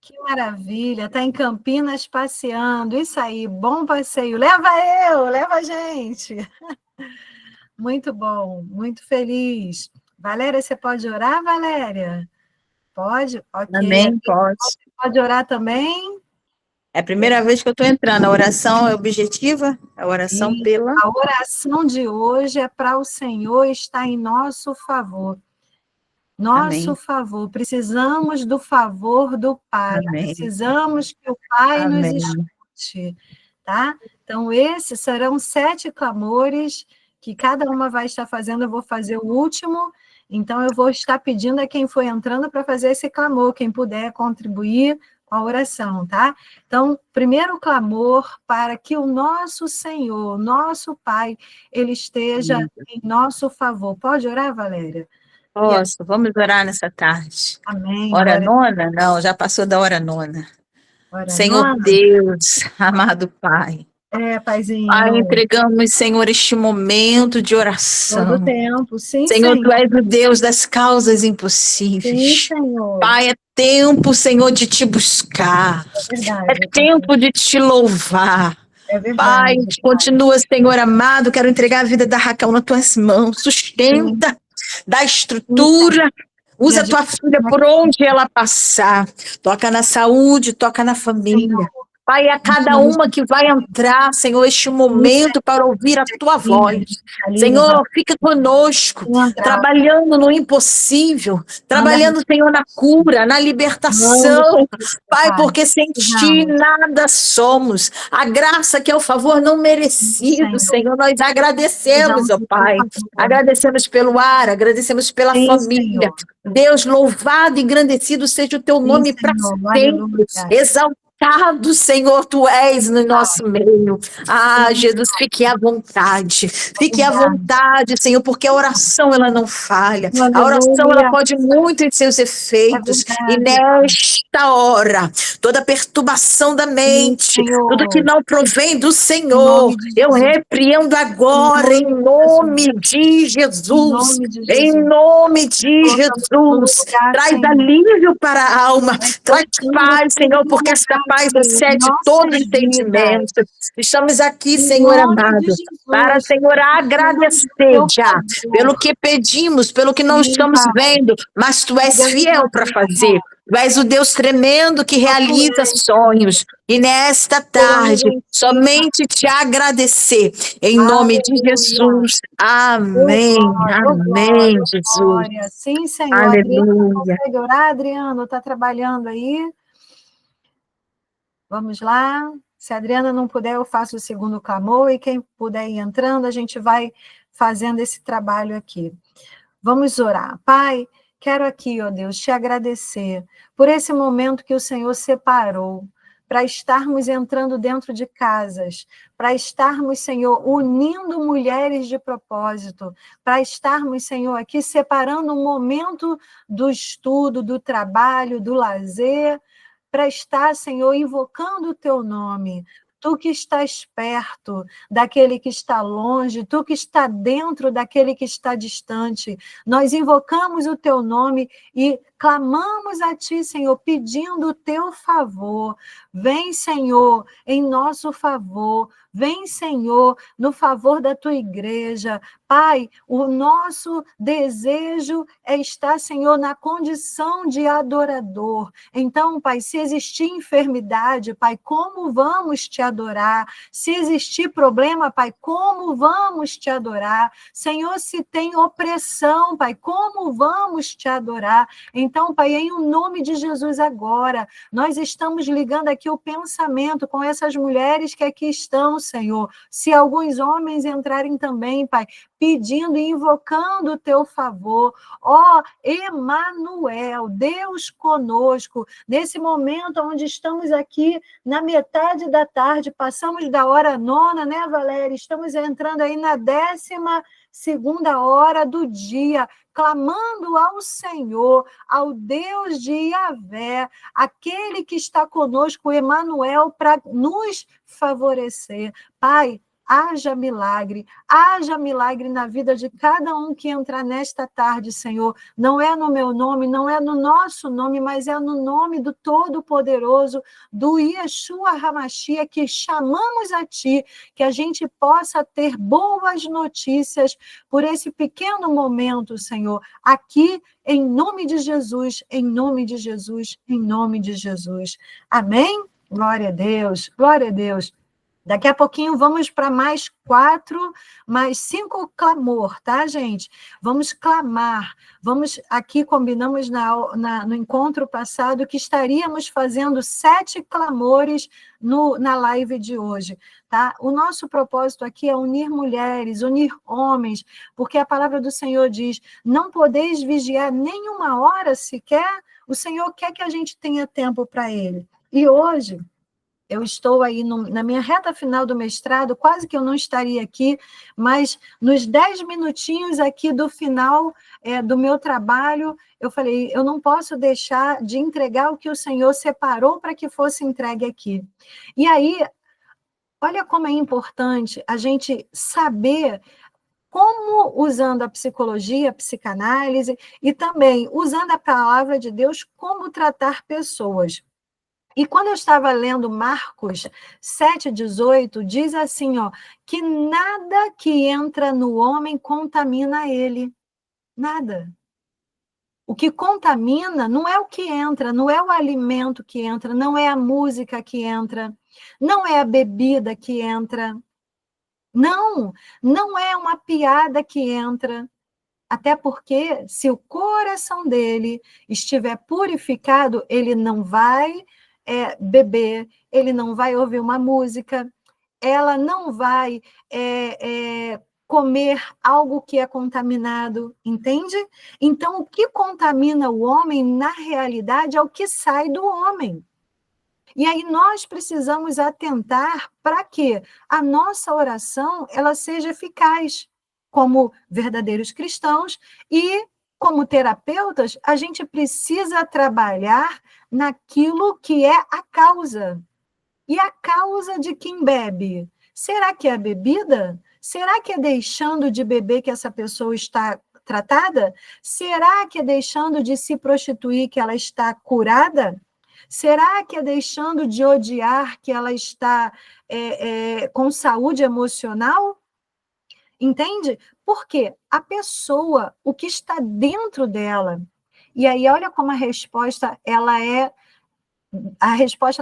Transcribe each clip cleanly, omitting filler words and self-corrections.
Que maravilha, está em Campinas passeando, isso aí, bom passeio, leva a gente. Muito bom, muito feliz. Valéria, você pode orar, Valéria? Pode? Ok. Amém, pode. Pode orar também? É a primeira vez que eu estou entrando. A oração é objetiva? A oração E pela... a oração de hoje é para o Senhor estar em nosso favor. Nosso Amém, favor. Precisamos do favor do Pai. amém, Precisamos que o Pai nos amém. escute, tá? Então, esses serão 7 clamores que cada uma vai estar fazendo. Eu vou fazer o último. Então, eu vou estar pedindo a quem foi entrando para fazer esse clamor, quem puder contribuir com a oração, tá? Então, primeiro clamor para que o nosso Senhor, nosso Pai, ele esteja em nosso favor. Pode orar, Valéria? E Posso, vamos orar nessa tarde. amém, Hora glória nona? Não, já passou da hora nona. a Deus. Senhor Nona, Deus, amado Pai. Pai, Paizinho, entregamos, Senhor, este momento de todo o oração. tempo, sim, Senhor, Tu Senhor, és o Deus das causas sim, impossíveis. Senhor, Pai, é tempo, Senhor, de Te buscar. É é verdade, tempo de Te louvar. é Pai, verdade, continua, Senhor amado, quero entregar a vida da Raquel nas Tuas mãos. sim, Sustenta, dá sim, Senhor, estrutura. e a Usa gente tua filha por onde ela passar. Toca na saúde, toca na família. Senhor, Pai, a cada vamos uma que vai entrar, Senhor, este sim, Senhor, momento para ouvir a tua voz. Aline, Senhor, fica conosco, entrar, trabalhando no impossível, manda trabalhando, Senhor, na cura, na manda, libertação. Pai, Pai, porque sem ti precisamos, nada somos. A graça que é o favor não merecido, Senhor, Senhor, nós agradecemos, precisamos ó do teu Pai. favor, Agradecemos pelo ar, agradecemos pela sim, família. Senhor, Deus, louvado e engrandecido seja o teu sim, nome para Senhor, sempre. aleluia, Exaltado, Senhor, tu és no Pai, nosso meio. Ah, sim, Jesus, fique à vontade. Fique à obrigado, vontade, Senhor, porque a oração ela não falha. A oração ela aleluia, pode muito em seus é efeitos. E verdade, Pai. nesta hora, toda perturbação da Sim, mente, tudo que Senhor, não provém do em Senhor, nome de eu Jesus, repreendo em agora em nome de Jesus, nome de em Jesus. nome de Em Jesus. nome de Colocamos tudo no Jesus, lugar, traz Senhor. alívio para a alma, Vai traz colocando paz, tudo Senhor, no porque esta lugar, paz Senhor, em excede todo nossas vidas, entendimento. Estamos aqui, em Senhor nome de amado, para, Jesus. Senhor, Precisamos do agradecer teu já pelo favor. que pedimos, pelo que não Sim, estamos Pai, vendo, mas Tu és fiel para fazer. aleluia. Tu és o Deus tremendo que Só tu realiza és, Senhor. sonhos. E nesta Esperamos tarde, em ti, Pai. somente te agradecer. Em nome de Aleluia. Jesus. Amém. Oh Amém, glória, oh Jesus. glória. Sim, Senhor. Adriana, Aleluia. consegue orar, Adriano? Está trabalhando aí? Vamos lá. Se a Adriana não puder, eu faço o segundo clamor, e quem puder ir entrando, a gente vai fazendo esse trabalho aqui. Vamos orar. Pai, quero aqui, ó Deus, te agradecer por esse momento que o Senhor separou para estarmos entrando dentro de casas, para estarmos, Senhor, unindo mulheres de propósito, para estarmos, Senhor, aqui separando um momento do estudo, do trabalho, do lazer, para estar, Senhor, invocando o teu nome. Tu que estás perto daquele que está longe, tu que está dentro daquele que está distante, nós invocamos o teu nome e clamamos a ti, Senhor, pedindo o teu favor. Vem, Senhor, em nosso favor. Vem, Senhor, no favor da tua igreja. Pai, o nosso desejo é estar, Senhor, na condição de adorador. Então, Pai, se existir enfermidade, Pai, como vamos te adorar? Se existir problema, Pai, como vamos te adorar? Senhor, se tem opressão, Pai, como vamos te adorar? Então, Pai, em o nome de Jesus agora, nós estamos ligando aqui o pensamento com essas mulheres que aqui estão, Senhor. Se alguns homens entrarem também, Pai, pedindo e invocando o teu favor. Ó, Emanuel, Deus conosco, nesse momento onde estamos aqui na metade da tarde, passamos da hora nona, né, Valéria? Estamos entrando aí na 12ª hora do dia, clamando ao Senhor, ao Deus de Yahvé, aquele que está conosco, Emanuel, para nos favorecer. Pai, haja milagre na vida de cada um que entrar nesta tarde, Senhor. Não é no meu nome, não é no nosso nome, mas é no nome do Todo-Poderoso, do Yeshua HaMashiach, que chamamos a Ti, que a gente possa ter boas notícias por esse pequeno momento, Senhor, aqui em nome de Jesus, em nome de Jesus, em nome de Jesus. Amém? Glória a Deus, glória a Deus. Daqui a pouquinho vamos para mais 5 clamor, tá, gente? Vamos clamar. Aqui combinamos no encontro passado que estaríamos fazendo 7 clamores na live de hoje, tá? O nosso propósito aqui é unir mulheres, unir homens, porque a palavra do Senhor diz: não podeis vigiar nem uma hora sequer. O Senhor quer que a gente tenha tempo para Ele. E hoje eu estou aí na minha reta final do mestrado, quase que eu não estaria aqui, mas nos 10 minutinhos aqui do final do meu trabalho, eu falei, eu não posso deixar de entregar o que o Senhor separou para que fosse entregue aqui. E aí, olha como é importante a gente saber como, usando a psicologia, a psicanálise, e também usando a palavra de Deus, como tratar pessoas. E quando eu estava lendo Marcos 7,18, diz assim, ó, que nada que entra no homem contamina ele. Nada. O que contamina não é o que entra, não é o alimento que entra, não é a música que entra, não é a bebida que entra. Não é uma piada que entra. Até porque, se o coração dele estiver purificado, ele não vai beber, ele não vai ouvir uma música, ela não vai comer algo que é contaminado, entende? Então, o que contamina o homem, na realidade, é o que sai do homem. E aí nós precisamos atentar para que a nossa oração ela seja eficaz. Como verdadeiros cristãos e como terapeutas, a gente precisa trabalhar naquilo que é a causa. E a causa de quem bebe? Será que é a bebida? Será que é deixando de beber que essa pessoa está tratada? Será que é deixando de se prostituir que ela está curada? Será que é deixando de odiar que ela está com saúde emocional? Entende? Porque a pessoa, o que está dentro dela, e aí olha como a resposta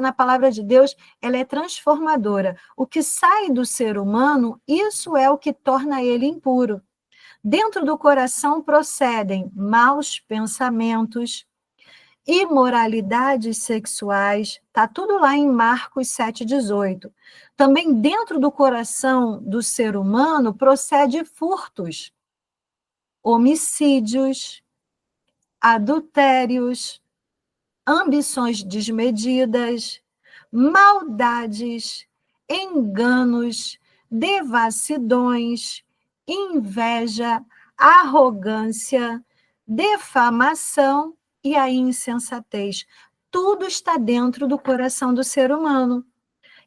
na palavra de Deus, ela é transformadora. O que sai do ser humano, isso é o que torna ele impuro. Dentro do coração procedem maus pensamentos, imoralidades sexuais, está tudo lá em Marcos 7,18. Também dentro do coração do ser humano procede furtos, homicídios, adultérios, ambições desmedidas, maldades, enganos, devassidões, inveja, arrogância, defamação e a insensatez. Tudo está dentro do coração do ser humano.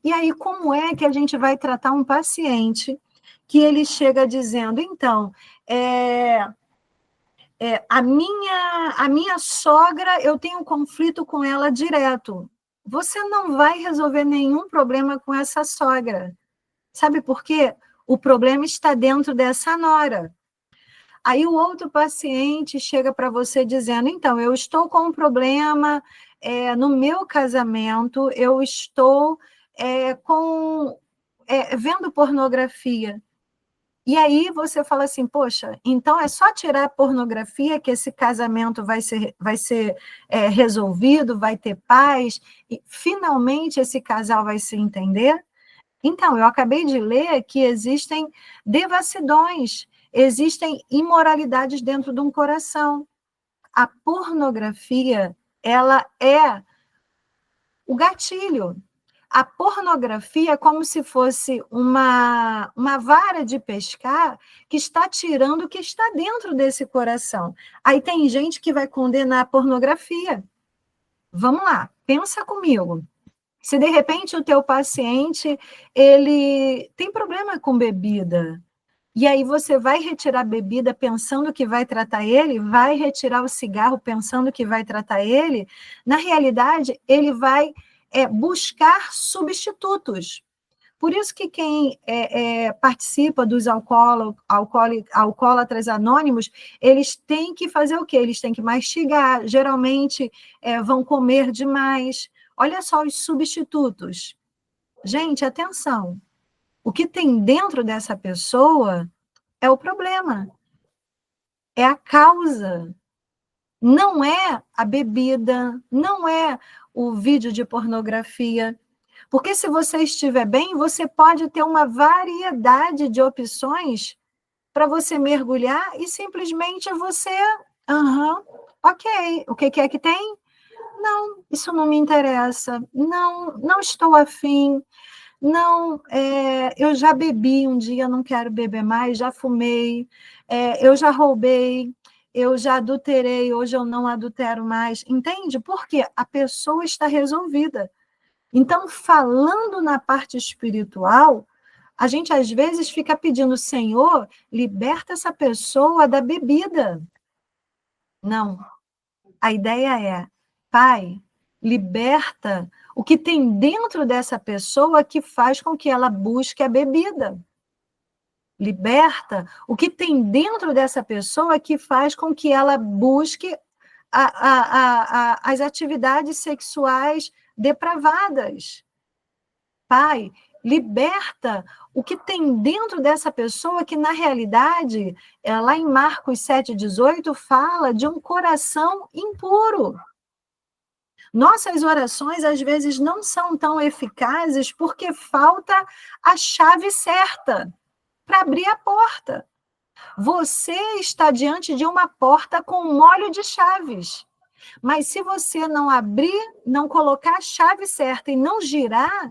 E aí, como é que a gente vai tratar um paciente que ele chega dizendo, então, a minha sogra, eu tenho um conflito com ela direto. Você não vai resolver nenhum problema com essa sogra. Sabe por quê? O problema está dentro dessa nora. Aí o outro paciente chega para você dizendo, então, eu estou com um problema no meu casamento, eu estou vendo pornografia. E aí você fala assim, poxa, então é só tirar a pornografia que esse casamento vai ser resolvido, vai ter paz, e finalmente esse casal vai se entender? Então, eu acabei de ler que existem devassidões, existem imoralidades dentro de um coração. A pornografia, ela é o gatilho. A pornografia é como se fosse uma vara de pescar que está tirando o que está dentro desse coração. Aí tem gente que vai condenar a pornografia. Vamos lá, pensa comigo. Se de repente o teu paciente, ele tem problema com bebida, e aí você vai retirar a bebida pensando que vai tratar ele, vai retirar o cigarro pensando que vai tratar ele, na realidade, ele vai buscar substitutos. Por isso que quem participa dos alcoólatras anônimos, eles têm que fazer o quê? Eles têm que mastigar, geralmente vão comer demais. Olha só os substitutos. Gente, atenção. O que tem dentro dessa pessoa é o problema, é a causa. Não é a bebida, não é o vídeo de pornografia. Porque se você estiver bem, você pode ter uma variedade de opções para você mergulhar e simplesmente você, ok, o que é que tem? Não, isso não me interessa, não estou afim, não, eu já bebi um dia, não quero beber mais, já fumei, eu já roubei, eu já adulterei, hoje eu não adultero mais, entende? Porque a pessoa está resolvida. Então, falando na parte espiritual, a gente às vezes fica pedindo, Senhor, liberta essa pessoa da bebida. Não. A ideia é, Pai, liberta o que tem dentro dessa pessoa que faz com que ela busque a bebida. Liberta o que tem dentro dessa pessoa que faz com que ela busque as atividades sexuais depravadas. Pai, liberta o que tem dentro dessa pessoa que, na realidade, lá em Marcos 7,18, fala de um coração impuro. Nossas orações, às vezes, não são tão eficazes porque falta a chave certa para abrir a porta. Você está diante de uma porta com um molho de chaves. Mas se você não abrir, não colocar a chave certa e não girar,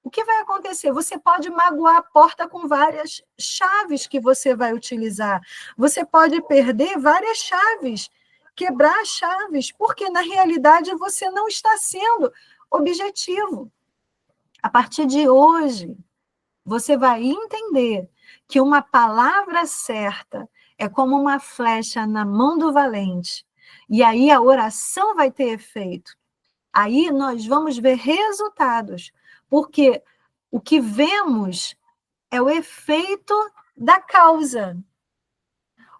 o que vai acontecer? Você pode magoar a porta com várias chaves que você vai utilizar. Você pode perder várias chaves, quebrar chaves, porque na realidade você não está sendo objetivo. A partir de hoje, você vai entender que uma palavra certa é como uma flecha na mão do valente. E aí a oração vai ter efeito. Aí nós vamos ver resultados, porque o que vemos é o efeito da causa.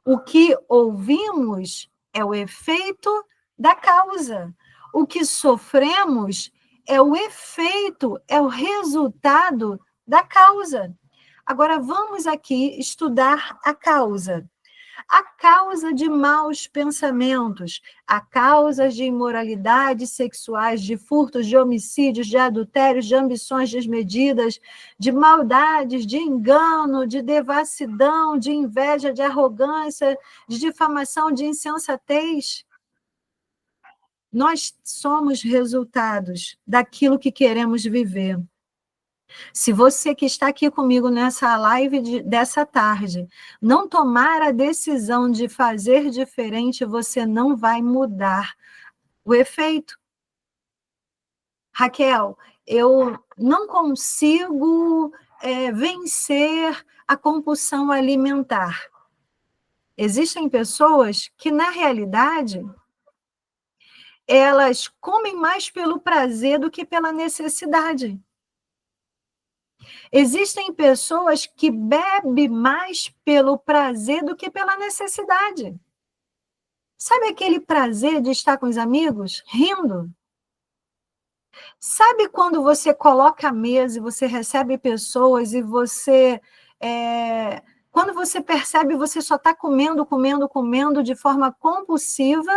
O que ouvimos é o efeito da causa. O que sofremos é o efeito, é o resultado da causa. Agora vamos aqui estudar a causa. A causa de maus pensamentos, a causas de imoralidades sexuais, de furtos, de homicídios, de adultérios, de ambições desmedidas, de maldades, de engano, de devassidão, de inveja, de arrogância, de difamação, de insensatez. Nós somos resultados daquilo que queremos viver. Se você que está aqui comigo nessa live dessa tarde não tomar a decisão de fazer diferente, você não vai mudar o efeito. Raquel, eu não consigo vencer a compulsão alimentar. Existem pessoas que, na realidade, elas comem mais pelo prazer do que pela necessidade. Existem pessoas que bebem mais pelo prazer do que pela necessidade. Sabe aquele prazer de estar com os amigos, rindo? Sabe quando você coloca a mesa e você recebe pessoas e você... quando você percebe, você só está comendo, comendo, comendo de forma compulsiva,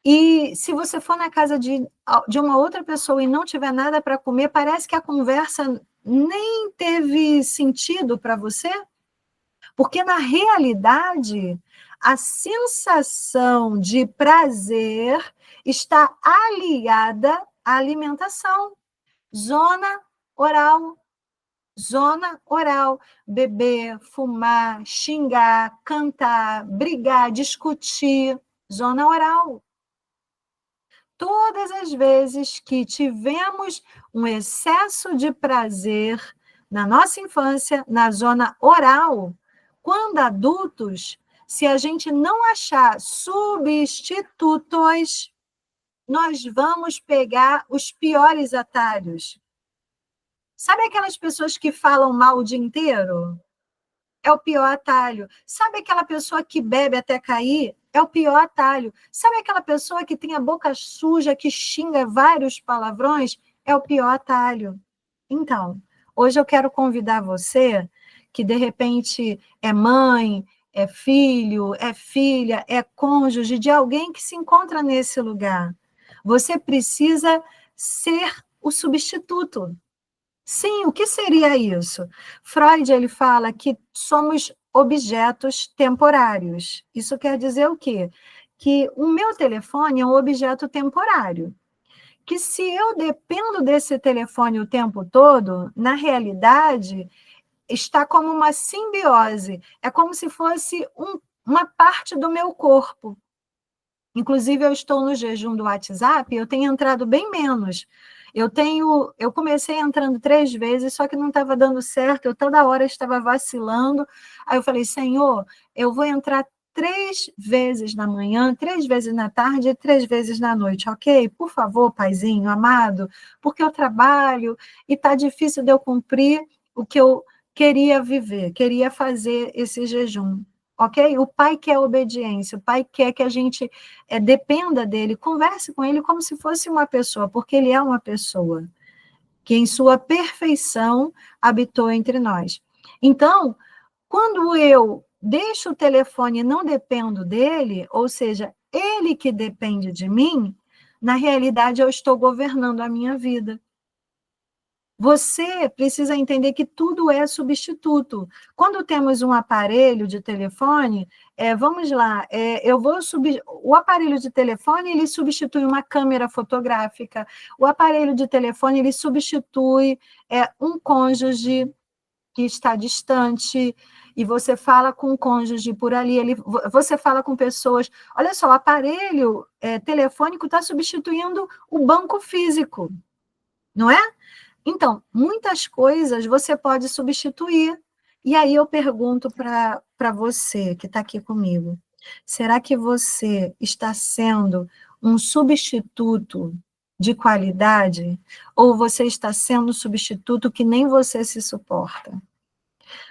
e se você for na casa de uma outra pessoa e não tiver nada para comer, parece que a conversa nem teve sentido para você, porque na realidade a sensação de prazer está aliada à alimentação. Zona oral. Zona oral. Beber, fumar, xingar, cantar, brigar, discutir. Zona oral. todas as vezes que tivemos um excesso de prazer na nossa infância, na zona oral, quando adultos, se a gente não achar substitutos, nós vamos pegar os piores atalhos. Sabe aquelas pessoas que falam mal o dia inteiro? É o pior atalho. Sabe aquela pessoa que bebe até cair? É o pior atalho. Sabe aquela pessoa que tem a boca suja, que xinga vários palavrões? É o pior atalho. Então, hoje eu quero convidar você, que de repente é mãe, é filho, é filha, é cônjuge de alguém que se encontra nesse lugar. Você precisa ser o substituto. Sim, o que seria isso? Freud ele fala que somos objetos temporários. Isso quer dizer o quê? Que o meu telefone é um objeto temporário. Que se eu dependo desse telefone o tempo todo, na realidade, está como uma simbiose. É como se fosse uma parte do meu corpo. Inclusive, eu estou no jejum do WhatsApp, eu tenho entrado bem menos. Eu comecei entrando 3 vezes, só que não estava dando certo, eu toda hora estava vacilando. Aí eu falei, Senhor, eu vou entrar 3 vezes na manhã, 3 vezes na tarde e 3 vezes na noite, ok? Por favor, paizinho, amado, porque eu trabalho e está difícil de eu cumprir o que eu queria viver, queria fazer esse jejum. Ok? O pai quer obediência, o pai quer que a gente dependa dele, converse com ele como se fosse uma pessoa, porque ele é uma pessoa que em sua perfeição habitou entre nós. Então, quando eu deixo o telefone e não dependo dele, ou seja, ele que depende de mim, na realidade eu estou governando a minha vida. Você precisa entender que tudo é substituto. Quando temos um aparelho de telefone, vamos lá, o aparelho de telefone ele substitui uma câmera fotográfica, o aparelho de telefone ele substitui um cônjuge que está distante, e você fala com o cônjuge por ali, você fala com pessoas. Olha só, o aparelho telefônico está substituindo o banco físico, não é? Então, muitas coisas você pode substituir. E aí eu pergunto para você que está aqui comigo: será que você está sendo um substituto de qualidade? Ou você está sendo um substituto que nem você se suporta?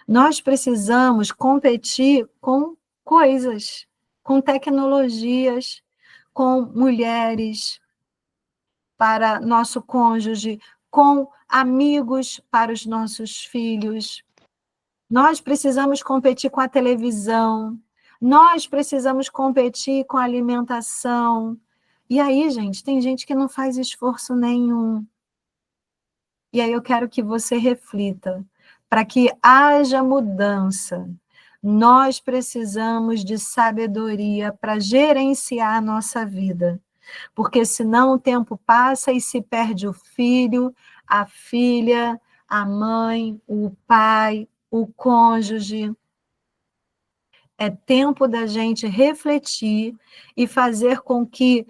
Nós precisamos competir com coisas, com tecnologias, com mulheres, para nosso cônjuge, com amigos para os nossos filhos. Nós precisamos competir com a televisão, nós precisamos competir com a alimentação. E aí, gente, tem gente que não faz esforço nenhum. E aí eu quero que você reflita, para que haja mudança. Nós precisamos de sabedoria para gerenciar a nossa vida. Porque senão o tempo passa e se perde o filho, a filha, a mãe, o pai, o cônjuge. É tempo da gente refletir e fazer com que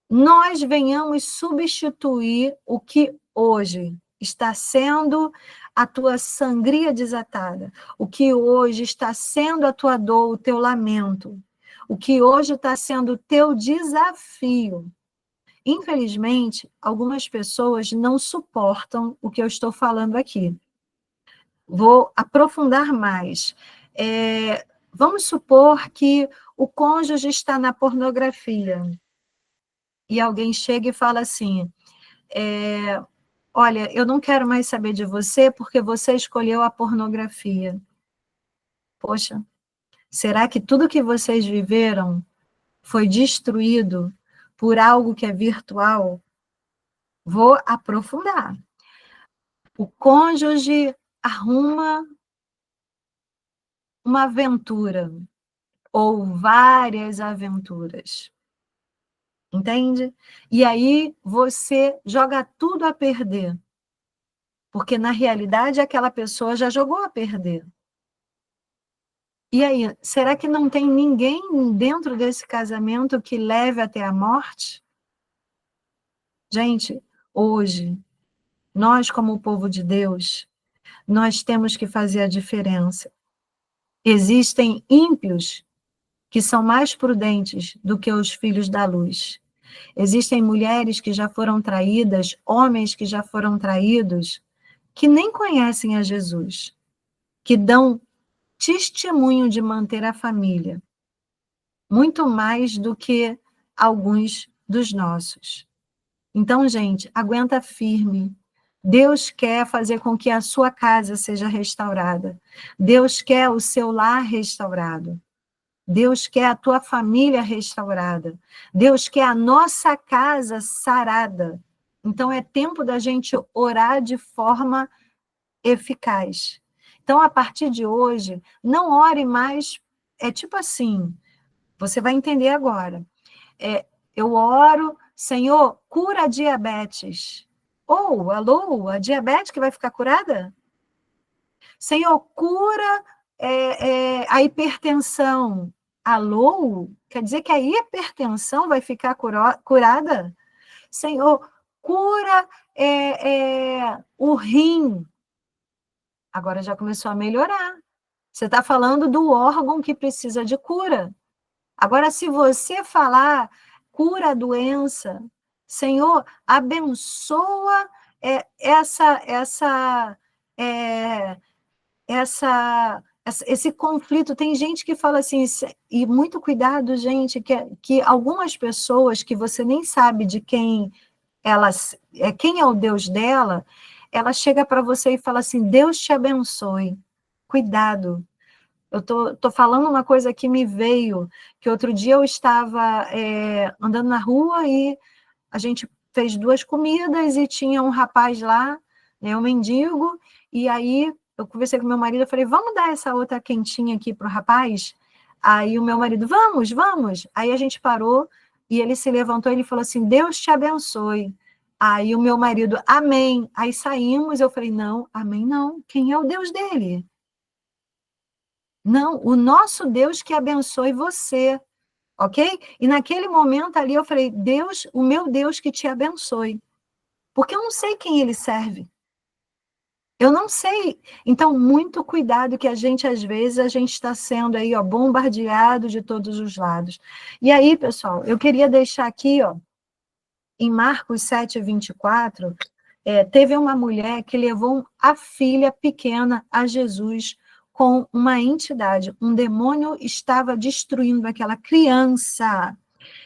nós venhamos substituir o que hoje está sendo a tua sangria desatada, o que hoje está sendo a tua dor, o teu lamento, o que hoje está sendo o teu desafio. Infelizmente, algumas pessoas não suportam o que eu estou falando aqui. Vou aprofundar mais. Vamos supor que o cônjuge está na pornografia e alguém chega e fala assim: olha, eu não quero mais saber de você porque você escolheu a pornografia. Poxa, será que tudo que vocês viveram foi destruído por algo que é virtual? Vou aprofundar. O cônjuge arruma uma aventura ou várias aventuras, entende? E aí você joga tudo a perder, porque na realidade aquela pessoa já jogou a perder. E aí, será que não tem ninguém dentro desse casamento que leve até a morte? Gente, hoje, nós como povo de Deus, nós temos que fazer a diferença. Existem ímpios que são mais prudentes do que os filhos da luz. Existem mulheres que já foram traídas, homens que já foram traídos, que nem conhecem a Jesus, que dão testemunho de manter a família, muito mais do que alguns dos nossos. Então, gente, aguenta firme. Deus quer fazer com que a sua casa seja restaurada. Deus quer o seu lar restaurado. Deus quer a tua família restaurada. Deus quer a nossa casa sarada. Então, é tempo da gente orar de forma eficaz. Então, a partir de hoje, não ore mais, é tipo assim, você vai entender agora. Eu oro, Senhor, cura a diabetes. Ou, alô, a diabetes que vai ficar curada? Senhor, cura a hipertensão. Alô? Quer dizer que a hipertensão vai ficar curada? Senhor, cura o rim. Agora já começou a melhorar. Você está falando do órgão que precisa de cura. Agora, se você falar cura a doença, Senhor, abençoa esse conflito. Tem gente que fala assim, e muito cuidado, gente, que algumas pessoas que você nem sabe de quem quem é o Deus dela, ela chega para você e fala assim, Deus te abençoe. Cuidado. Eu tô falando uma coisa que me veio, que outro dia eu estava andando na rua e a gente fez 2 comidas e tinha um rapaz lá, né, um mendigo, e aí eu conversei com meu marido, eu falei, vamos dar essa outra quentinha aqui pro rapaz? Aí o meu marido, vamos, vamos. Aí a gente parou e ele se levantou e ele falou assim, Deus te abençoe. Aí o meu marido, amém. Aí saímos, eu falei, não, amém não. Quem é o Deus dele? Não, o nosso Deus que abençoe você, ok? E naquele momento ali eu falei, Deus, o meu Deus que te abençoe. Porque eu não sei quem ele serve. Eu não sei. Então, muito cuidado que às vezes, a gente está sendo aí, ó, bombardeado de todos os lados. E aí, pessoal, eu queria deixar aqui, ó, em Marcos 7:24, teve uma mulher que levou a filha pequena a Jesus com uma entidade. Um demônio estava destruindo aquela criança.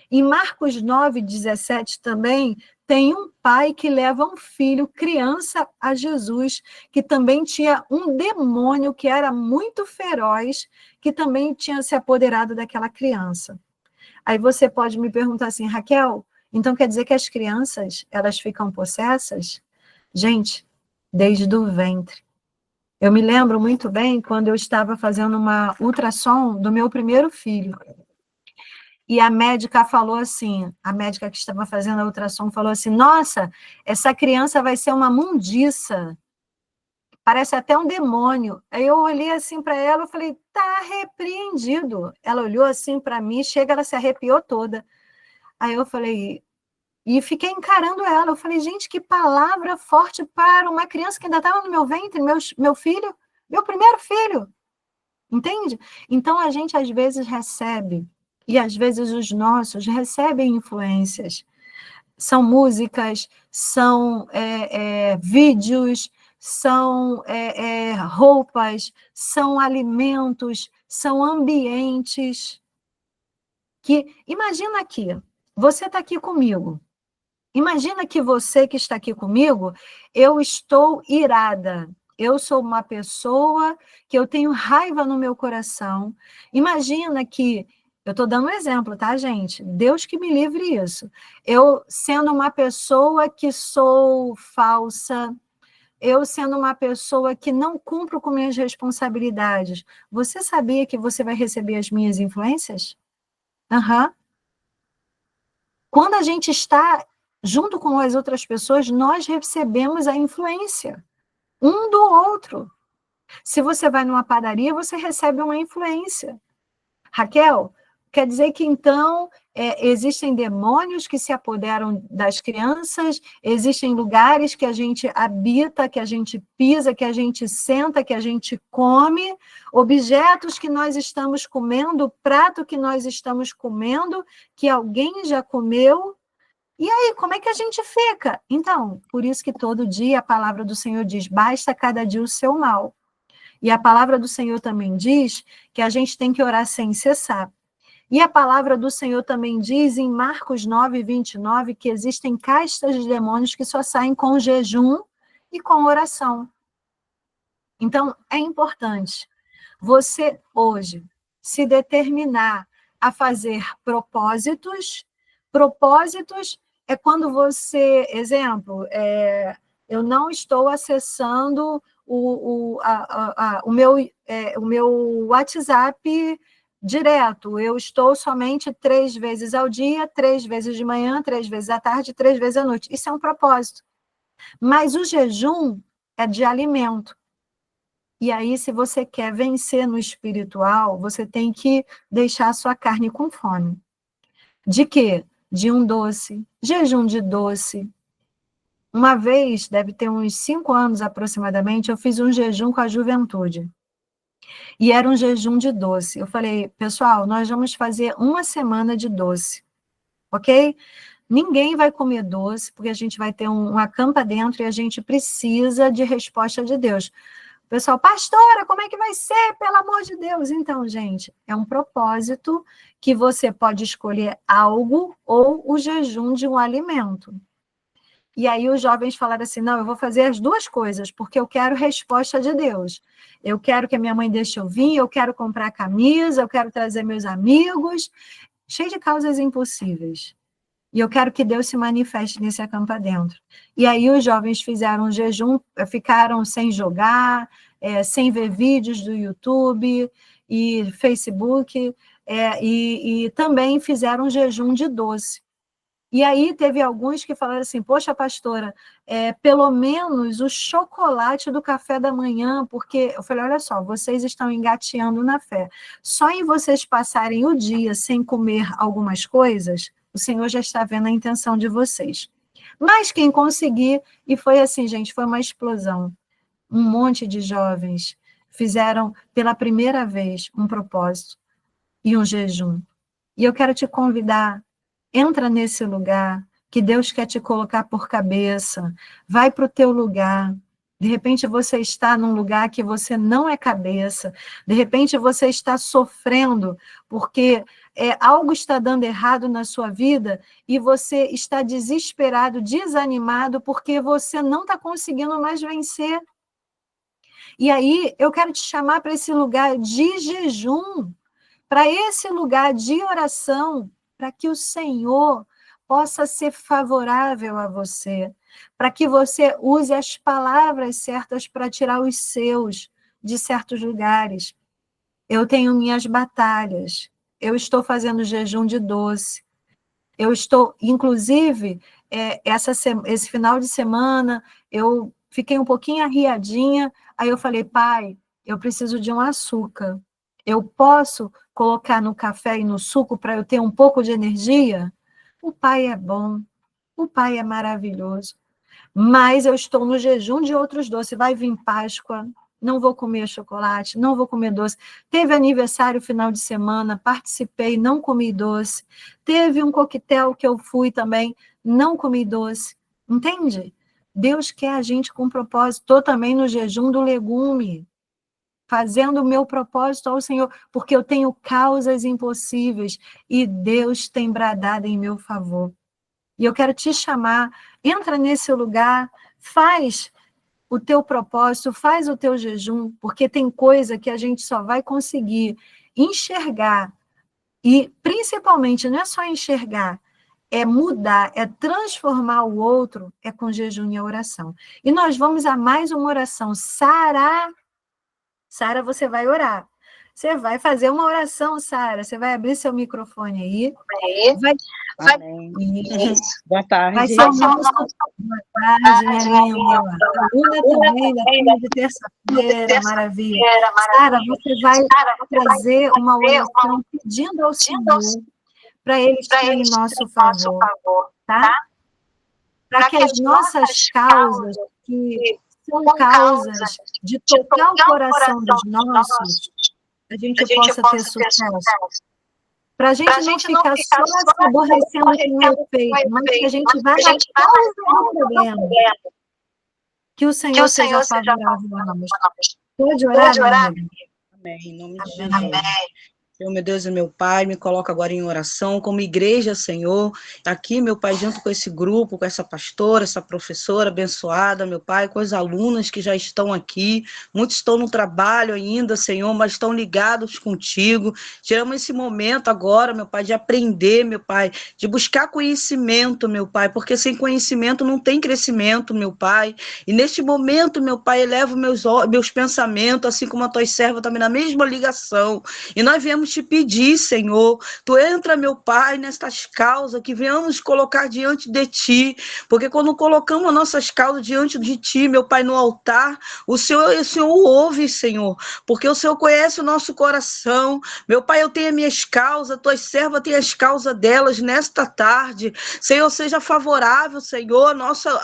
Em Marcos 9:17 também, tem um pai que leva um filho, criança, a Jesus, que também tinha um demônio que era muito feroz, que também tinha se apoderado daquela criança. Aí você pode me perguntar assim, Raquel, então quer dizer que as crianças, elas ficam possessas? Gente, desde o ventre. Eu me lembro muito bem quando eu estava fazendo uma ultrassom do meu primeiro filho. E a médica falou assim, a médica que estava fazendo a ultrassom falou assim, nossa, essa criança vai ser uma mundiça, parece até um demônio. Aí eu olhei assim para ela e falei, tá repreendido. Ela olhou assim para mim, ela se arrepiou toda. Aí eu falei, e fiquei encarando ela, eu falei, gente, que palavra forte para uma criança que ainda estava no meu ventre, meu filho, meu primeiro filho, entende? Então a gente às vezes recebe, e às vezes os nossos recebem influências. São músicas, são vídeos, são roupas, são alimentos, são ambientes. Que, imagina aqui, você está aqui comigo. Imagina que você que está aqui comigo, eu estou irada. Eu sou uma pessoa que eu tenho raiva no meu coração. Imagina que, eu estou dando um exemplo, tá, gente? Deus que me livre isso. Eu sendo uma pessoa que sou falsa, eu sendo uma pessoa que não cumpro com minhas responsabilidades, você sabia que você vai receber as minhas influências? Aham. Quando a gente está junto com as outras pessoas, nós recebemos a influência um do outro. Se você vai numa padaria, você recebe uma influência. Raquel, Quer dizer que, então, existem demônios que se apoderam das crianças, existem lugares que a gente habita, que a gente pisa, que a gente senta, que a gente come, objetos que nós estamos comendo, prato que nós estamos comendo, que alguém já comeu. E aí, como é que a gente fica? Então, por isso que todo dia a palavra do Senhor diz, basta cada dia o seu mal. E a palavra do Senhor também diz que a gente tem que orar sem cessar. E a palavra do Senhor também diz em Marcos 9, 29, que existem castas de demônios que só saem com jejum e com oração. Então, é importante você, hoje, se determinar a fazer propósitos. Propósitos é quando você, exemplo, eu não estou acessando o meu WhatsApp direto, eu estou somente 3 vezes ao dia, 3 vezes de manhã, 3 vezes à tarde, 3 vezes à noite. Isso é um propósito. Mas o jejum é de alimento. E aí, se você quer vencer no espiritual, você tem que deixar a sua carne com fome. De quê? De um doce, jejum de doce. Uma vez, deve ter uns 5 anos aproximadamente, eu fiz um jejum com a juventude. E era um jejum de doce. Eu falei, pessoal, nós vamos fazer 1 semana de doce, ok? Ninguém vai comer doce, porque a gente vai ter uma campa dentro e a gente precisa de resposta de Deus. O pessoal, pastora, como é que vai ser? Pelo amor de Deus. Então, gente, é um propósito que você pode escolher algo ou o jejum de um alimento. E aí os jovens falaram assim, não, eu vou fazer as 2 coisas, porque eu quero resposta de Deus. Eu quero que a minha mãe deixe eu vir, eu quero comprar camisa, eu quero trazer meus amigos, cheio de causas impossíveis. E eu quero que Deus se manifeste nesse acampa dentro. E aí os jovens fizeram um jejum, ficaram sem jogar, sem ver vídeos do YouTube e Facebook, e também fizeram um jejum de doce. E aí teve alguns que falaram assim, poxa, pastora, pelo menos o chocolate do café da manhã, porque eu falei, olha só, vocês estão engateando na fé. Só em vocês passarem o dia sem comer algumas coisas, o Senhor já está vendo a intenção de vocês. Mas quem conseguir, e foi assim, gente, foi uma explosão. Um monte de jovens fizeram pela primeira vez um propósito e um jejum. E eu quero te convidar, entra nesse lugar que Deus quer te colocar por cabeça, vai para o teu lugar. De repente você está num lugar que você não é cabeça, de repente você está sofrendo porque algo está dando errado na sua vida e você está desesperado, desanimado porque você não está conseguindo mais vencer. E aí eu quero te chamar para esse lugar de jejum, para esse lugar de oração, para que o Senhor possa ser favorável a você, para que você use as palavras certas para tirar os seus de certos lugares. Eu tenho minhas batalhas, eu estou fazendo jejum de doce, eu estou, inclusive, esse final de semana, eu fiquei um pouquinho arriadinha, aí eu falei, pai, eu preciso de um açúcar. Eu posso colocar no café e no suco para eu ter um pouco de energia? O pai é bom, o pai é maravilhoso. Mas eu estou no jejum de outros doces. Vai vir Páscoa, não vou comer chocolate, não vou comer doce. Teve aniversário final de semana, participei, não comi doce. Teve um coquetel que eu fui também, não comi doce. Entende? Deus quer a gente com propósito. Estou também no jejum do legume, fazendo o meu propósito ao Senhor, porque eu tenho causas impossíveis e Deus tem bradado em meu favor. E eu quero te chamar, entra nesse lugar, faz o teu propósito, faz o teu jejum, porque tem coisa que a gente só vai conseguir enxergar, e principalmente não é só enxergar, é mudar, é transformar o outro, é com jejum e oração. E nós vamos a mais uma oração. Sara, você vai orar. Você vai fazer uma oração, Sara. Você vai abrir seu microfone aí. Amém. Boa tarde. Vai ser o nosso... Boa tarde, minha linda. Aluna também, da turma de terça-feira, maravilha. Sara, você vai fazer uma oração pedindo ao Senhor para Ele estar em nosso favor, tá? Para que as nossas causas, que são causas de tocar o coração dos nossos, a gente possa ter sucesso. Para a gente não ficar só se aborrecendo com o efeito, mas que a gente vá na causa do problema. Que o Senhor seja favorável a nós. Pode orar, minha amiga? Amém. Em nome de Jesus. Senhor, meu Deus e meu Pai, me coloco agora em oração como igreja, Senhor, aqui, meu Pai, junto com esse grupo, com essa pastora, essa professora abençoada, meu Pai, com as alunas que já estão aqui, muitos estão no trabalho ainda, Senhor, mas estão ligados contigo. Tiramos esse momento agora, meu Pai, de aprender, meu Pai, de buscar conhecimento, meu Pai, porque sem conhecimento não tem crescimento, meu Pai. E neste momento, meu Pai, elevo meus pensamentos, assim como a tua serva também na mesma ligação. E nós viemos te pedir, Senhor, tu entra, meu Pai, nestas causas que venhamos colocar diante de ti, porque quando colocamos nossas causas diante de ti, meu Pai, no altar, o Senhor ouve, Senhor, porque o Senhor conhece o nosso coração. Meu Pai, eu tenho as minhas causas, tuas servas têm as causas delas nesta tarde. Senhor, seja favorável, Senhor, a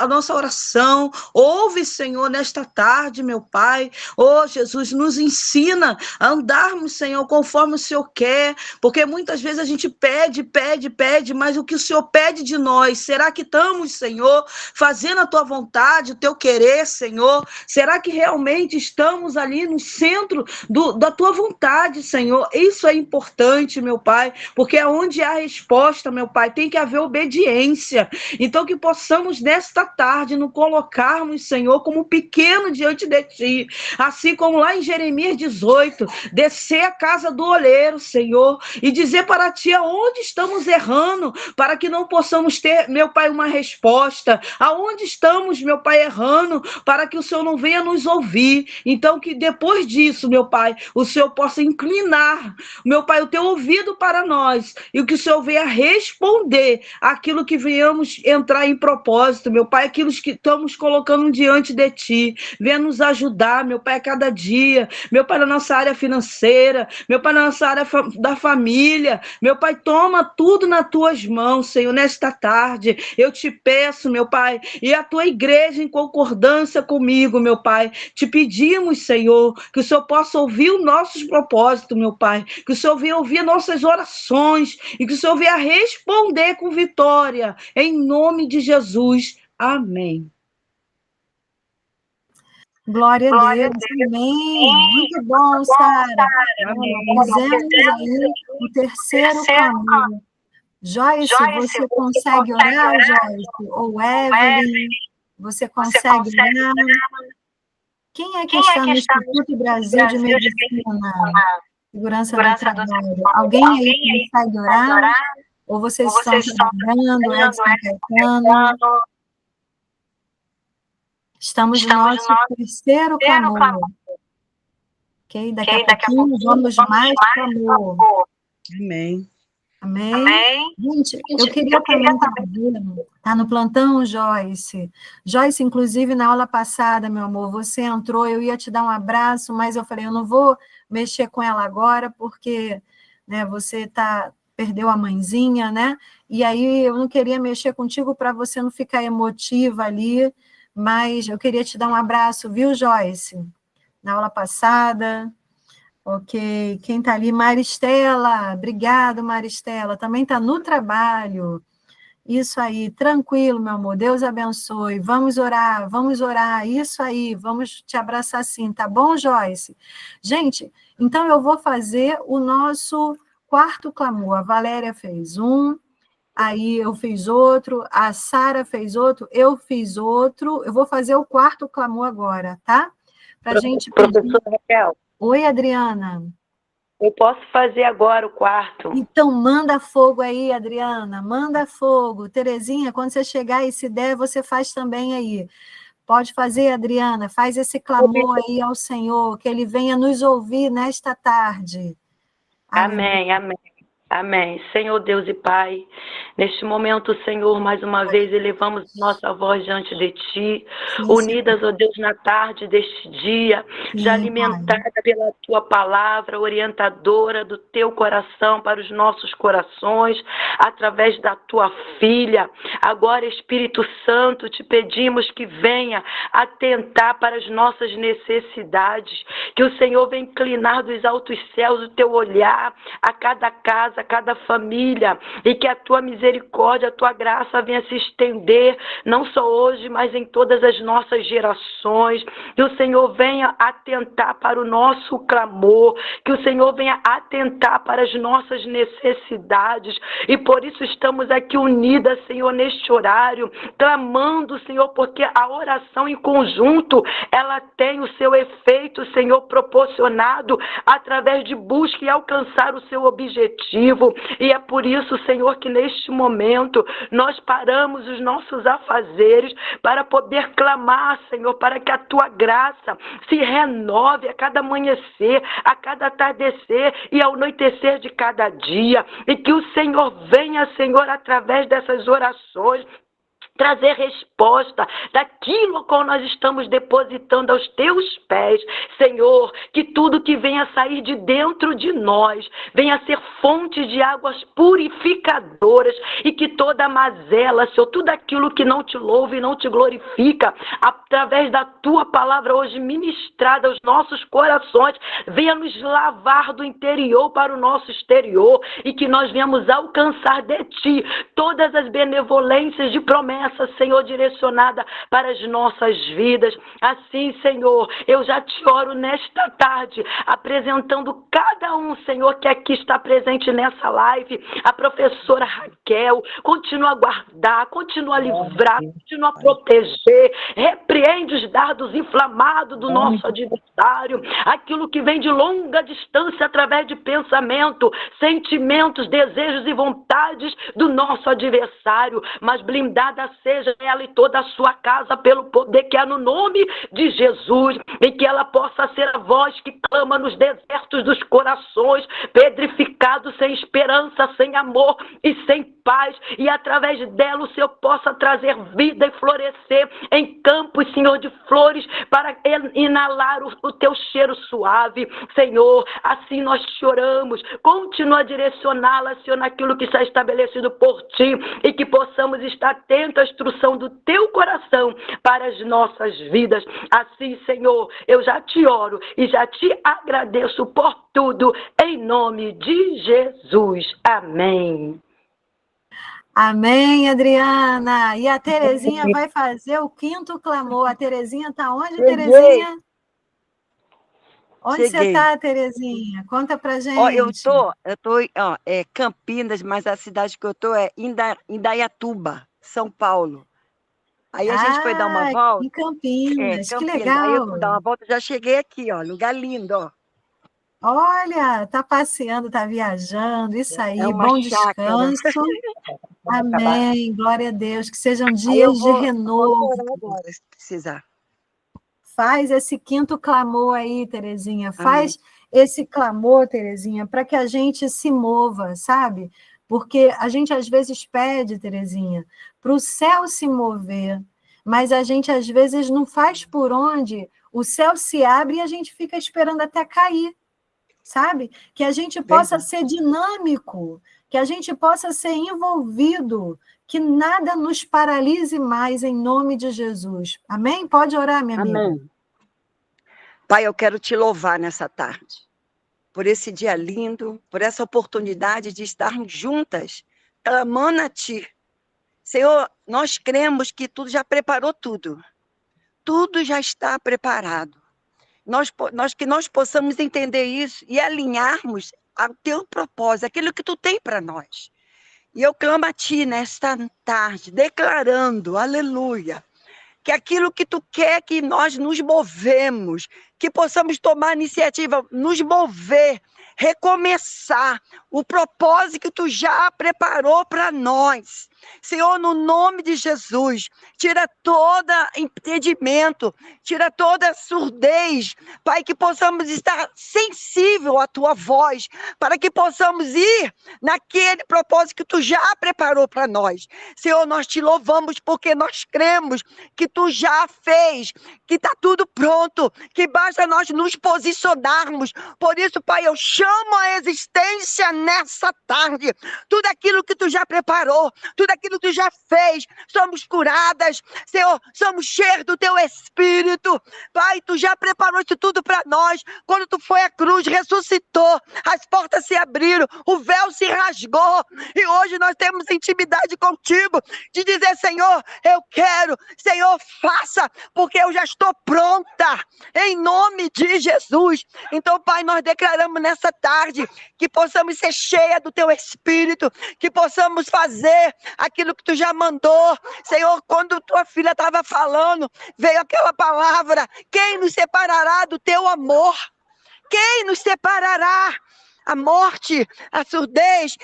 nossa oração. Ouve, Senhor, nesta tarde, meu Pai. Oh, Jesus, nos ensina a andarmos, Senhor, conforme o Senhor quer, porque muitas vezes a gente pede, mas o que o Senhor pede de nós, será que estamos, Senhor, fazendo a tua vontade, o teu querer, Senhor? Será que realmente estamos ali no centro da tua vontade, Senhor? Isso é importante, meu Pai, porque é onde há resposta, meu Pai, tem que haver obediência. Então que possamos nesta tarde nos colocarmos, Senhor, como pequeno diante de ti, assim como lá em Jeremias 18, descer a casa do oleiro, Senhor, e dizer para ti aonde estamos errando, para que não possamos ter, meu Pai, uma resposta, aonde estamos, meu Pai, errando, para que o Senhor não venha nos ouvir. Então que depois disso, meu Pai, o Senhor possa inclinar, meu Pai, o teu ouvido para nós, e que o Senhor venha responder aquilo que venhamos entrar em propósito, meu Pai, aquilo que estamos colocando diante de ti. Venha nos ajudar, meu Pai, a cada dia, meu Pai, na nossa área financeira, meu Pai, na nossa área da família, meu Pai, toma tudo nas tuas mãos, Senhor, nesta tarde, eu te peço, meu Pai, e a tua igreja em concordância comigo, meu Pai, te pedimos, Senhor, que o Senhor possa ouvir os nossos propósitos, meu Pai, que o Senhor venha ouvir nossas orações, e que o Senhor venha responder com vitória, em nome de Jesus, amém. Glória a Deus, amém. Muito bom, Sara. Fizemos aí o terceiro clamor. Joyce, você consegue orar, Joyce? Ou Evelyn, você consegue orar? Quem é que está no Instituto Brasil de Medicina, Segurança do Trabalho? Alguém aí consegue orar? Ou vocês estão trabalhando, Edson Caetano? Estamos no nosso terceiro clamor. Ok? Daqui a pouquinho vamos mais clamor. Amém. Amém? Gente, eu queria também trazer, tá no plantão, Joyce. Joyce, inclusive, na aula passada, meu amor, você entrou, eu ia te dar um abraço, mas eu falei, eu não vou mexer com ela agora, porque, né, você perdeu a mãezinha, né? E aí eu não queria mexer contigo para você não ficar emotiva ali, mas eu queria te dar um abraço, viu, Joyce? Na aula passada. Ok, quem está ali? Maristela, obrigado, Maristela, também está no trabalho. Isso aí, tranquilo, meu amor, Deus abençoe. Vamos orar, isso aí, vamos te abraçar sim, tá bom, Joyce? Gente, então eu vou fazer o nosso quarto clamor. A Valéria fez um, aí eu fiz outro, a Sara fez outro, eu fiz outro. Eu vou fazer o quarto clamor agora, tá? Para a gente pedir... Professora Raquel. Oi, Adriana. Eu posso fazer agora o quarto. Então, manda fogo aí, Adriana, manda fogo. Terezinha, quando você chegar e se der, você faz também aí. Pode fazer, Adriana, faz esse clamor aí ao Senhor, que Ele venha nos ouvir nesta tarde. Amém, amém. Amém. Senhor Deus e Pai, neste momento, Senhor, mais uma vez elevamos nossa voz diante de Ti, Sim, unidas, ó Deus, na tarde deste dia, sim, já alimentada pela Tua palavra, orientadora do Teu coração para os nossos corações, através da Tua filha. Agora, Espírito Santo, te pedimos que venha atentar para as nossas necessidades, que o Senhor venha inclinar dos altos céus o Teu olhar a cada casa, a cada família, e que a Tua misericórdia, a Tua graça venha se estender, não só hoje, mas em todas as nossas gerações, que o Senhor venha atentar para o nosso clamor, que o Senhor venha atentar para as nossas necessidades, e por isso estamos aqui unidas, Senhor, neste horário, clamando, Senhor, porque a oração em conjunto, ela tem o seu efeito, Senhor, proporcionado através de busca e alcançar o seu objetivo. E é por isso, Senhor, que neste momento nós paramos os nossos afazeres para poder clamar, Senhor, para que a Tua graça se renove a cada amanhecer, a cada atardecer e ao anoitecer de cada dia. E que o Senhor venha, Senhor, através dessas orações, trazer resposta daquilo com nós estamos depositando aos Teus pés, Senhor, que tudo que venha sair de dentro de nós venha ser fonte de águas purificadoras e que toda mazela, Senhor, tudo aquilo que não Te louva e não Te glorifica, através da Tua palavra hoje ministrada aos nossos corações, venha nos lavar do interior para o nosso exterior e que nós venhamos alcançar de Ti todas as benevolências de promessa, Senhor, direcionada para as nossas vidas. Assim, Senhor, eu já Te oro nesta tarde, apresentando cada um, Senhor, que aqui está presente nessa live, a professora Raquel, continua a guardar, continua a livrar, continua a proteger, repreende os dardos inflamados do nosso adversário, aquilo que vem de longa distância através de pensamento, sentimentos, desejos e vontades do nosso adversário, mas blindada seja ela e toda a sua casa pelo poder que há no nome de Jesus, e que ela possa ser a voz que clama nos desertos dos corações, pedrificados, sem esperança, sem amor e sem paz, e através dela o Senhor possa trazer vida e florescer em campos, Senhor, de flores, para inalar o Teu cheiro suave, Senhor. Assim nós Te oramos, continua a direcioná-la, Senhor, naquilo que está estabelecido por Ti, e que possamos estar atentos à instrução do Teu coração para as nossas vidas. Assim, Senhor, eu já Te oro e já Te agradeço por tudo, em nome de Jesus. Amém. Amém, Adriana. E a Terezinha vai fazer o 5º clamor. A Terezinha está onde, Terezinha? Onde você está, Terezinha? Conta pra gente. Ó, eu tô Campinas, mas a cidade que eu tô é Indaiatuba, São Paulo. Aí a gente foi dar uma volta. Em Campinas, que Campinas. legal. Aí eu fui dar uma volta, já cheguei aqui, ó, lugar lindo, ó. Olha, tá passeando, tá viajando, isso aí, uma bom chácara. descanso. Amém, glória a Deus, que sejam dias de renovo. Vou agora, se precisar. Faz esse 5º clamor aí, Terezinha, faz esse clamor, Terezinha, para que a gente se mova, sabe? Porque a gente às vezes pede, Terezinha, para o céu se mover, mas a gente às vezes não faz por onde, o céu se abre e a gente fica esperando até cair, sabe? Que a gente possa ser dinâmico, que a gente possa ser envolvido, que nada nos paralise mais em nome de Jesus. Amém? Pode orar, minha amiga. Amém. Pai, eu quero Te louvar nessa tarde, por esse dia lindo, por essa oportunidade de estarmos juntas, clamando a Ti. Senhor, nós cremos que Tu já preparou tudo. Tudo já está preparado. Que nós possamos entender isso e alinharmos ao Teu propósito, aquilo que Tu tem para nós. E eu clamo a Ti nesta tarde, declarando, aleluia, que aquilo que Tu quer que nós nos movemos, que possamos tomar iniciativa, nos mover recomeçar o propósito que tu já preparou para nós. Senhor, no nome de Jesus, tira todo impedimento, tira toda surdez, Pai, que possamos estar sensível à tua voz, para que possamos ir naquele propósito que tu já preparou para nós. Senhor, nós te louvamos porque nós cremos que tu já fez, que está tudo pronto, que basta nós nos posicionarmos. Por isso, Pai, eu chamo a existência nessa tarde, tudo aquilo que tu já preparou, tudo aquilo que tu já fez, somos curadas, Senhor, somos cheios do teu Espírito, Pai, tu já preparou isso tudo para nós, quando tu foi à cruz, ressuscitou, as portas se abriram, o véu se rasgou, e hoje nós temos intimidade contigo, de dizer, Senhor, eu quero, Senhor, faça, porque eu já estou pronta, em nome de Jesus. Então, Pai, nós declaramos nessa tarde, que possamos ser cheia do teu Espírito, que possamos fazer aquilo que tu já mandou. Senhor, quando tua filha estava falando, veio aquela palavra: quem nos separará do teu amor? Quem nos separará? A morte, a surdez,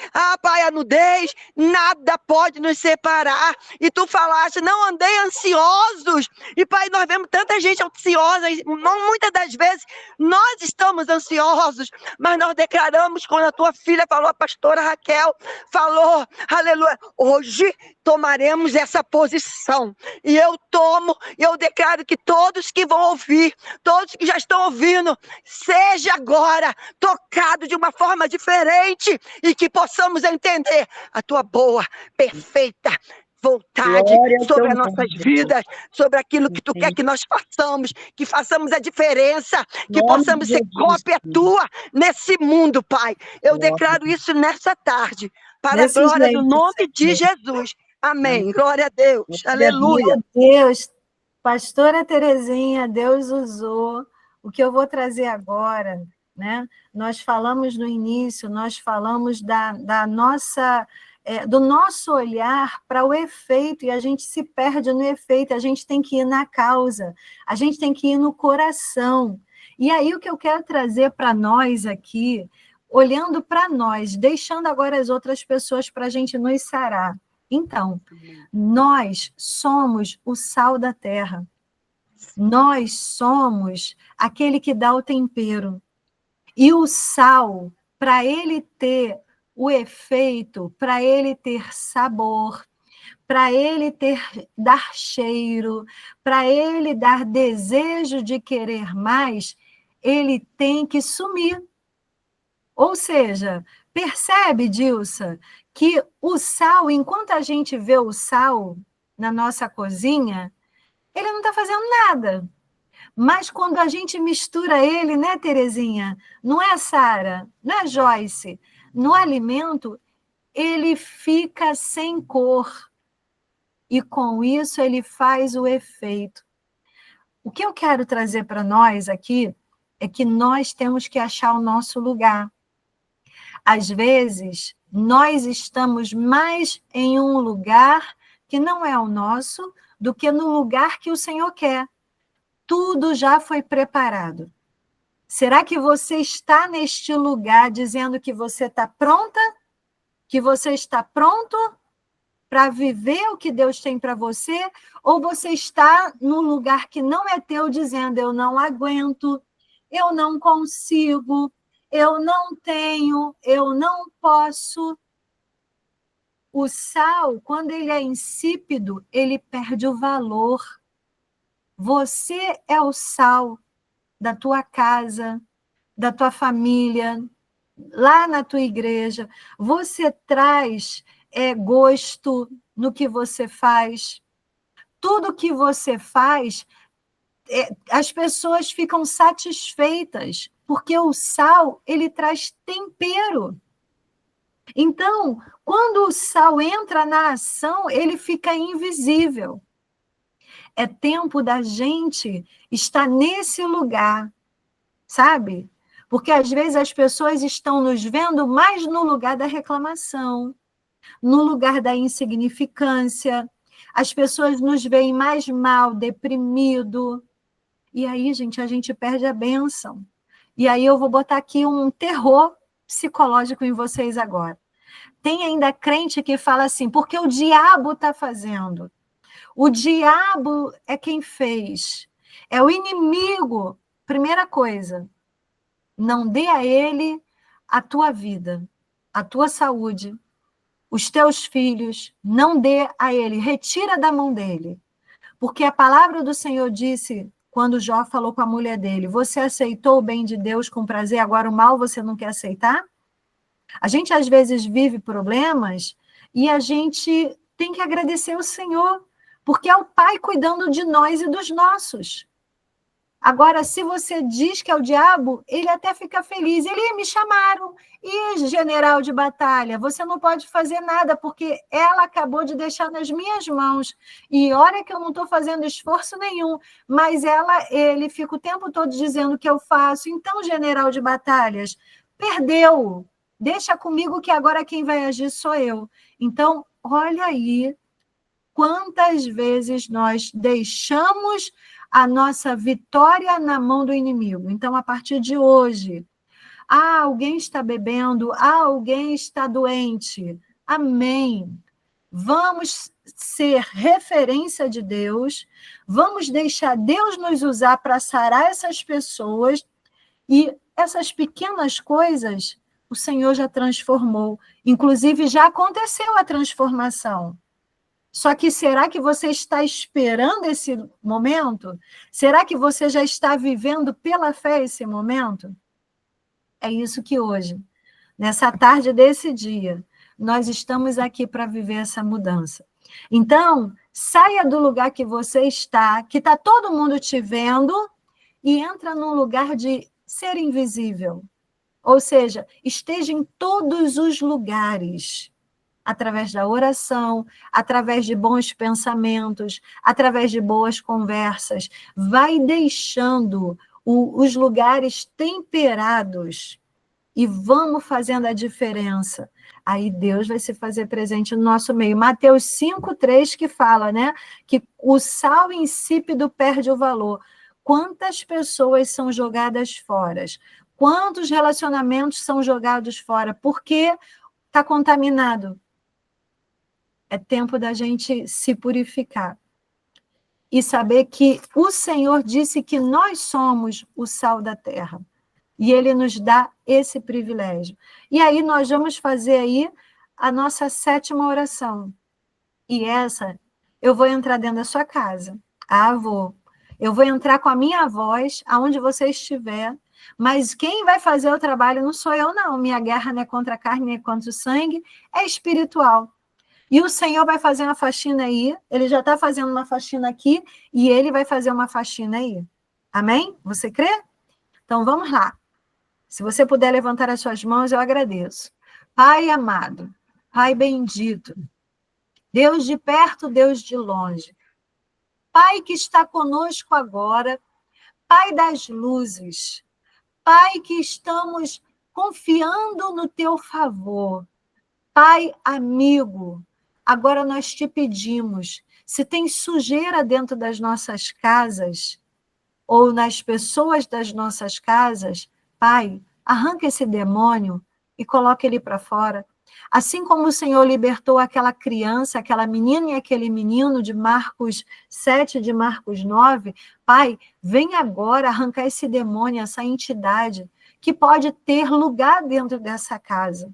Pai, a nudez, nada pode nos separar. E tu falaste, não andei ansiosos. E, Pai, nós vemos tanta gente ansiosa, muitas das vezes nós estamos ansiosos, mas nós declaramos, quando a tua filha falou, a pastora Raquel falou, aleluia, hoje tomaremos essa posição. E eu tomo, e eu declaro que todos que vão ouvir, todos que já estão ouvindo, seja agora tocado de uma forma diferente e que possamos entender a tua boa, perfeita vontade sobre as nossas vidas, sobre aquilo que tu quer que nós façamos, que façamos a diferença, que possamos ser cópia tua nesse mundo, Pai. Eu declaro isso nessa tarde, para a glória do nome de Jesus. Amém. Glória a Deus. Aleluia. Meu Deus, pastora Terezinha, Deus usou. O que eu vou trazer agora, né? Nós falamos no início, nós falamos da nossa, do nosso olhar para o efeito, e a gente se perde no efeito, a gente tem que ir na causa, a gente tem que ir no coração. E aí o que eu quero trazer para nós aqui, olhando para nós, deixando agora as outras pessoas para a gente nos sarar. Então, nós somos o sal da terra. Nós somos aquele que dá o tempero. E o sal, para ele ter o efeito, para ele ter sabor, para ele dar cheiro, para ele dar desejo de querer mais, ele tem que sumir. Ou seja, percebe, Dilsa, que o sal, enquanto a gente vê o sal na nossa cozinha, ele não está fazendo nada. Mas quando a gente mistura ele, né, Terezinha? Não é, Sara? Não é, Joyce? No alimento, ele fica sem cor. E com isso ele faz o efeito. O que eu quero trazer para nós aqui é que nós temos que achar o nosso lugar. Às vezes, nós estamos mais em um lugar que não é o nosso do que no lugar que o Senhor quer. Tudo já foi preparado. Será que você está neste lugar dizendo que você está pronta? Que você está pronto para viver o que Deus tem para você? Ou você está no lugar que não é teu, dizendo, eu não aguento, eu não consigo, eu não tenho, eu não posso? O sal, quando ele é insípido, ele perde o valor. Você é o sal da tua casa, da tua família, lá na tua igreja. Você traz gosto no que você faz. Tudo que você faz, as pessoas ficam satisfeitas, porque o sal, ele traz tempero. Então, quando o sal entra na ação, ele fica invisível. É tempo da gente estar nesse lugar, sabe? Porque às vezes as pessoas estão nos vendo mais no lugar da reclamação, no lugar da insignificância. As pessoas nos veem mais mal, deprimido. E aí, gente, a gente perde a bênção. E aí eu vou botar aqui um terror psicológico em vocês agora. Tem ainda crente que fala assim, porque o diabo está fazendo. O diabo é quem fez. É o inimigo. Primeira coisa, não dê a ele a tua vida, a tua saúde, os teus filhos. Não dê a ele, retira da mão dele. Porque a palavra do Senhor disse, quando Jó falou com a mulher dele, você aceitou o bem de Deus com prazer, agora o mal você não quer aceitar? A gente, às vezes, vive problemas e a gente tem que agradecer ao Senhor, porque é o Pai cuidando de nós e dos nossos. Agora, se você diz que é o diabo, ele até fica feliz. Ele me chamaram. E general de batalha, você não pode fazer nada, porque ela acabou de deixar nas minhas mãos. E olha que eu não estou fazendo esforço nenhum, mas ele fica o tempo todo dizendo que eu faço. Então, general de batalhas, perdeu. Deixa comigo que agora quem vai agir sou eu. Então, olha aí quantas vezes nós deixamos a nossa vitória na mão do inimigo. Então, a partir de hoje, alguém está bebendo, alguém está doente. Amém. Vamos ser referência de Deus, vamos deixar Deus nos usar para sarar essas pessoas, e essas pequenas coisas o Senhor já transformou. Inclusive, já aconteceu a transformação. Só que será que você está esperando esse momento? Será que você já está vivendo pela fé esse momento? É isso que hoje, nessa tarde desse dia, nós estamos aqui para viver essa mudança. Então, saia do lugar que você está, que está todo mundo te vendo, e entra num lugar de ser invisível. Ou seja, esteja em todos os lugares, através da oração, através de bons pensamentos, através de boas conversas. Vai deixando os lugares temperados e vamos fazendo a diferença. Aí Deus vai se fazer presente no nosso meio. Mateus 5:3 que fala, né, que o sal insípido perde o valor. Quantas pessoas são jogadas fora? Quantos relacionamentos são jogados fora? Porque está contaminado. É tempo da gente se purificar. E saber que o Senhor disse que nós somos o sal da terra. E Ele nos dá esse privilégio. E aí nós vamos fazer aí a nossa 7ª oração. E essa, eu vou entrar dentro da sua casa. Vou. Eu vou entrar com a minha voz, aonde você estiver. Mas quem vai fazer o trabalho não sou eu, não. Minha guerra não é contra a carne, nem é contra o sangue, é espiritual. E o Senhor vai fazer uma faxina aí, Ele já está fazendo uma faxina aqui, e Ele vai fazer uma faxina aí. Amém? Você crê? Então, vamos lá. Se você puder levantar as suas mãos, eu agradeço. Pai amado, Pai bendito, Deus de perto, Deus de longe, Pai que está conosco agora, Pai das luzes, Pai que estamos confiando no Teu favor, Pai amigo, agora nós te pedimos, se tem sujeira dentro das nossas casas, ou nas pessoas das nossas casas, Pai, arranca esse demônio e coloca ele para fora. Assim como o Senhor libertou aquela criança, aquela menina e aquele menino de Marcos 7, de Marcos 9, Pai, vem agora arrancar esse demônio, essa entidade que pode ter lugar dentro dessa casa.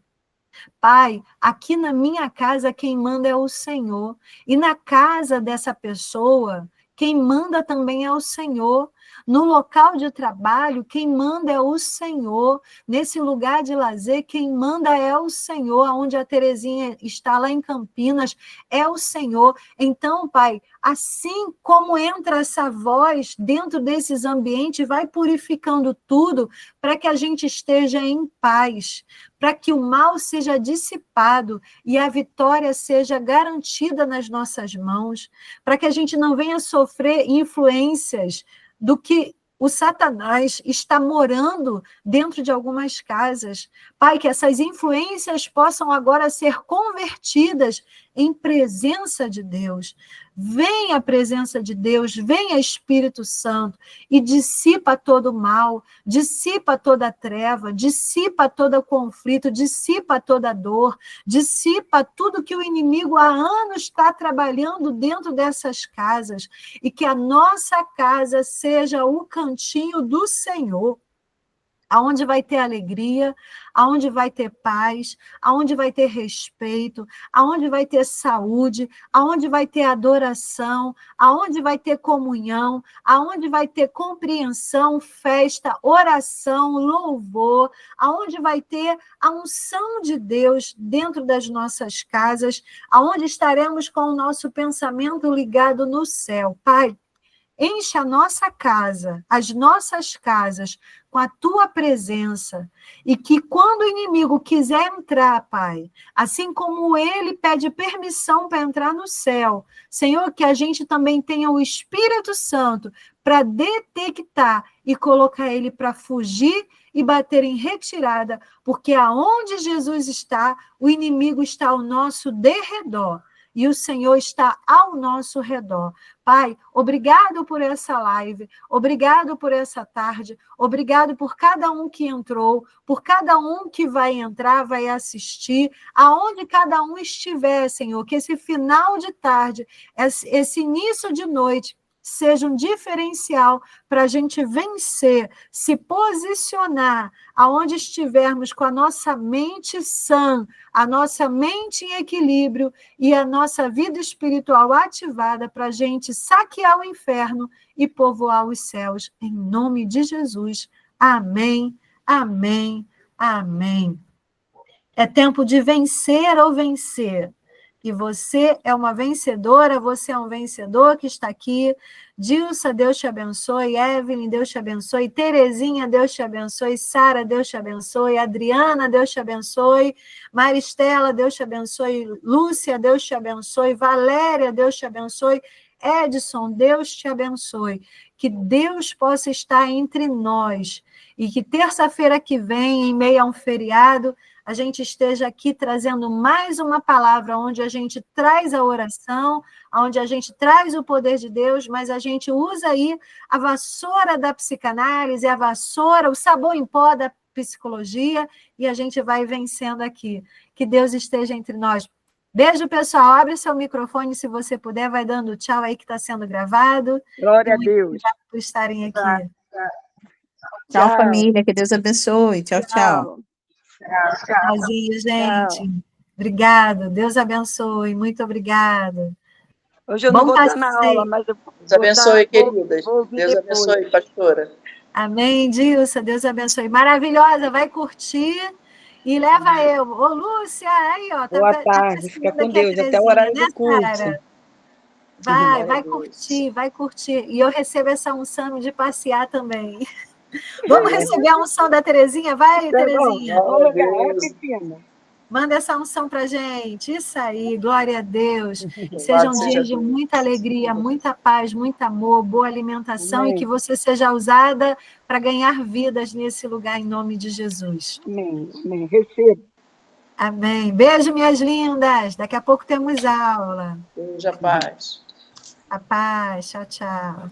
Pai, aqui na minha casa quem manda é o Senhor. E na casa dessa pessoa, quem manda também é o Senhor. No local de trabalho, quem manda é o Senhor. Nesse lugar de lazer, quem manda é o Senhor. Onde a Terezinha está lá em Campinas, é o Senhor. Então, Pai, assim como entra essa voz dentro desses ambientes, vai purificando tudo para que a gente esteja em paz, para que o mal seja dissipado e a vitória seja garantida nas nossas mãos, para que a gente não venha sofrer influências do que o Satanás está morando dentro de algumas casas. Pai, que essas influências possam agora ser convertidas em presença de Deus. Vem a presença de Deus, vem a Espírito Santo e dissipa todo o mal, dissipa toda a treva, dissipa todo o conflito, dissipa toda a dor, dissipa tudo que o inimigo há anos está trabalhando dentro dessas casas, e que a nossa casa seja o cantinho do Senhor, aonde vai ter alegria, aonde vai ter paz, aonde vai ter respeito, aonde vai ter saúde, aonde vai ter adoração, aonde vai ter comunhão, aonde vai ter compreensão, festa, oração, louvor, aonde vai ter a unção de Deus dentro das nossas casas, aonde estaremos com o nosso pensamento ligado no céu. Pai, enche a nossa casa, as nossas casas, com a tua presença, e que quando o inimigo quiser entrar, Pai, assim como ele pede permissão para entrar no céu, Senhor, que a gente também tenha o Espírito Santo para detectar e colocar ele para fugir e bater em retirada, porque aonde Jesus está, o inimigo está ao nosso derredor. E o Senhor está ao nosso redor. Pai, obrigado por essa live, obrigado por essa tarde, obrigado por cada um que entrou, por cada um que vai entrar, vai assistir, aonde cada um estiver, Senhor, que esse final de tarde, esse início de noite, seja um diferencial para a gente vencer, se posicionar aonde estivermos com a nossa mente sã, a nossa mente em equilíbrio e a nossa vida espiritual ativada para a gente saquear o inferno e povoar os céus. Em nome de Jesus. Amém, amém, amém. É tempo de vencer ou vencer. E você é uma vencedora, você é um vencedor que está aqui. Dilsa, Deus te abençoe. Evelyn, Deus te abençoe. Terezinha, Deus te abençoe. Sara, Deus te abençoe. Adriana, Deus te abençoe. Maristela, Deus te abençoe. Lúcia, Deus te abençoe. Valéria, Deus te abençoe. Edson, Deus te abençoe. Que Deus possa estar entre nós. E que terça-feira que vem, em meio a um feriado, a gente esteja aqui trazendo mais uma palavra onde a gente traz a oração, onde a gente traz o poder de Deus, mas a gente usa aí a vassoura da psicanálise, a vassoura, o sabão em pó da psicologia, e a gente vai vencendo aqui. Que Deus esteja entre nós. Beijo, pessoal. Abre seu microfone, se você puder, vai dando tchau aí que está sendo gravado. Glória a Deus. Obrigada por estarem aqui. Tchau, família. Que Deus abençoe. Tchau, tchau. Tchauzinho, gente. Obrigado. Deus abençoe. Muito obrigada. Hoje eu não vou estar na aula, mas eu Deus abençoe, queridas. Deus abençoe, pastora. Amém, Dilsa. Deus abençoe. Maravilhosa. Vai curtir e leva eu. Ô, Lúcia, aí, ó. Boa tarde. Fica com Deus. Até o horário do culto. Vai curtir, vai curtir. E eu recebo essa unção de passear também. Vamos receber a unção da Terezinha? Vai, Terezinha. Manda essa unção para a gente. Isso aí, glória a Deus. Sejam dias de muita alegria, muita paz, muito amor, boa alimentação. Amém. E que você seja usada para ganhar vidas nesse lugar, em nome de Jesus. Amém, amém. Recebo. Amém. Beijo, minhas lindas. Daqui a pouco temos aula. Beijo, a paz. A paz. Tchau, tchau.